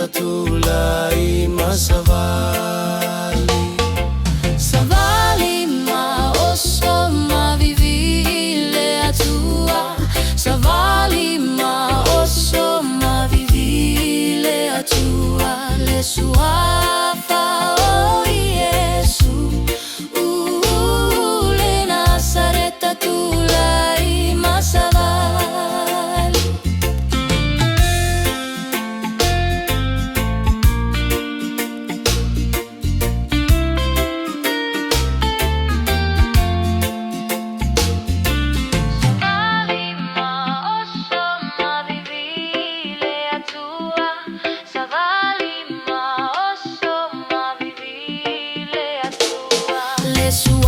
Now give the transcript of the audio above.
sareta tulai masavali. Savali ma osso ma vivi le atua. Savali ma osso ma vivi le atua. Le sua fa o Yesu. Le na sareta tulai masavali. Le sue